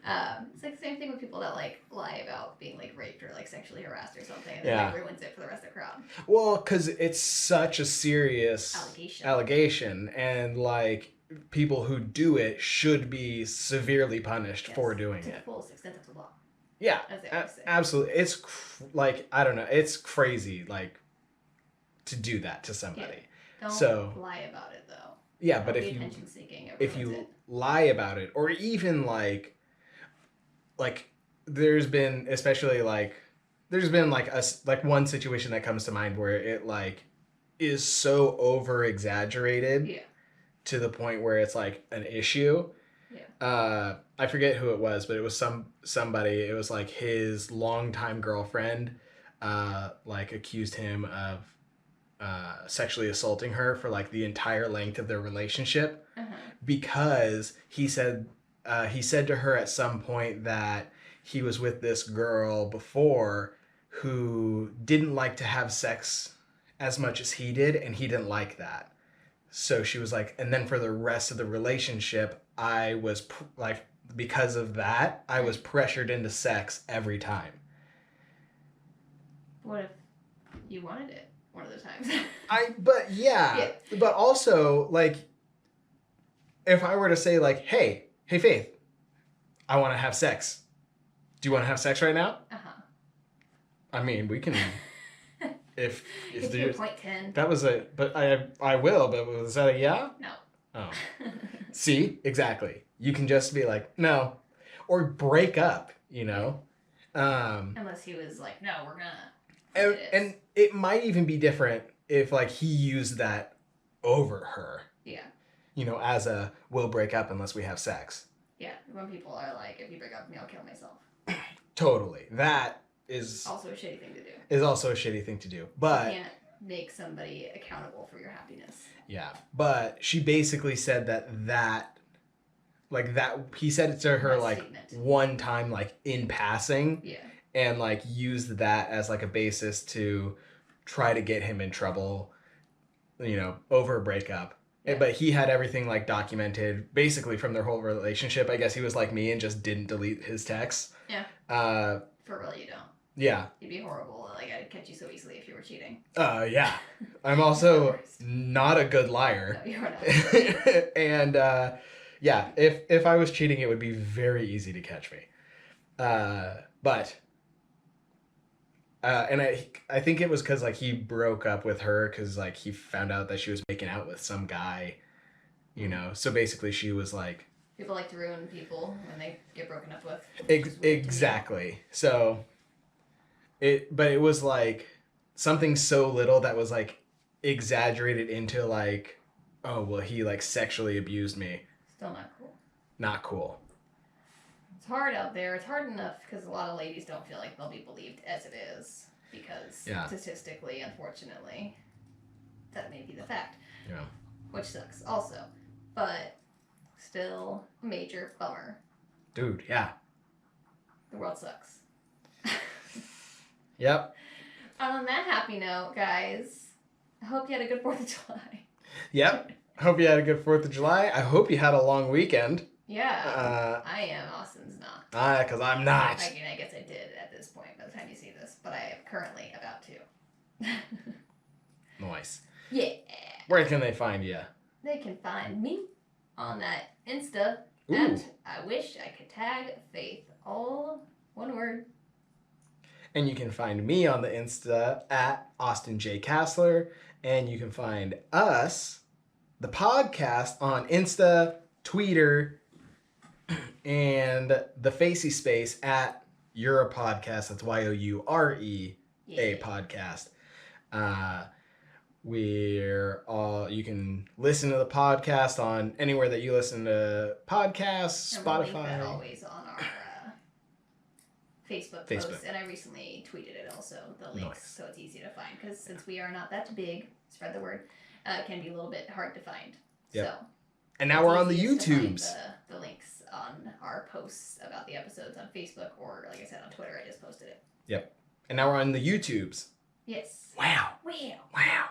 It's like the same thing with people that like lie about being like raped or like sexually harassed or something, and then Yeah. like ruins it for the rest of the crowd. Well, because it's such a serious allegation, and like people who do it should be severely punished Yes, for doing to the it. fullest extent of the law, Yeah, as they always say. absolutely. It's like I don't know. It's crazy, like to do that to somebody. Don't So- lie about it though. Yeah, Don't but be if you attention seeking, it ruins it. lie about it, or even like there's been especially like there's been like like one situation that comes to mind where it like is so over exaggerated Yeah. to the point where it's like an issue. I forget who it was, but it was somebody. It was like his longtime girlfriend, like accused him of sexually assaulting her for like the entire length of their relationship, Uh-huh. because he said to her at some point that he was with this girl before who didn't like to have sex as much as he did, and he didn't like that. So she was like, and then for the rest of the relationship, I was like, because of that, I was pressured into sex every time. What if you wanted it one of the times? But yeah, but also like, if I were to say like, hey Faith, I want to have sex. Do you want to have sex right now? Uh-huh. I mean, we can. if If there's- you point 10. that was a, but I will. But was that a yeah? No. Oh, see, exactly. You can just be like no, or break up. You know, Unless he was like, no, we're gonna. and it might even be different if like he used that over her. Yeah. You know, as a we'll break up unless we have sex. Yeah. When people are like, if you break up with me, I'll kill myself. Totally. That is Also a shitty thing to do. also a shitty thing to do. You But can't make somebody accountable for your happiness. yeah. But she basically said that he said it to her That like statement. one time like in passing, Yeah. and like used that as like a basis to try to get him in trouble, you know, over a breakup. Yeah. But he had everything like documented basically from their whole relationship. I guess he was like me and just didn't delete his texts. Yeah. Uh For real, you don't. yeah. You'd be horrible. Like, I'd catch you so easily if you were cheating. Yeah. I'm also not a good liar. No, you're not. And yeah, if I was cheating, it would be very easy to catch me. But and I think it was because like he broke up with her because like he found out that she was making out with some guy, you know. So basically, she was like People like to ruin people when they get broken up with. which is weird to me. exactly. So but it was like something so little that was like exaggerated into like, oh well, he like sexually abused me. Still not cool. Not cool. It's hard out there. It's hard enough because a lot of ladies don't feel like they'll be believed as it is because Yeah. statistically, unfortunately, that may be the fact. Yeah. Which sucks also. But still a major bummer. Dude, yeah. The world sucks. Yep. On that happy note, guys, I hope you had a good 4th of July. Yep. Hope you had a good 4th of July. I hope you had a long weekend. Yeah. I am. Austin's not. Because I'm not. I mean, I guess I did at this point by the time you see this, but I am currently about to. Nice. Yeah. Where can they find you? They can find me on that Insta Ooh. And I wish I could tag Faith. All one word. And you can find me on the Insta at Austin J. Kassler. And you can find us, the podcast, on Insta, Twitter, and the Facey Space at You're a Podcast. That's YOURE, a podcast. You can listen to the podcast on anywhere that you listen to podcasts, And we'll link Spotify. that always on our Facebook post, and I recently tweeted it also, the links, Nice. so it's easy to find, because since we are not that big, spread the word, it can be a little bit hard to find. Yep. So And now we're on the easiest to find YouTubes. the links on our posts about the episodes on Facebook, or like I said, on Twitter. I just posted it. And now we're on the YouTubes. Yes. Wow. Wow. Wow.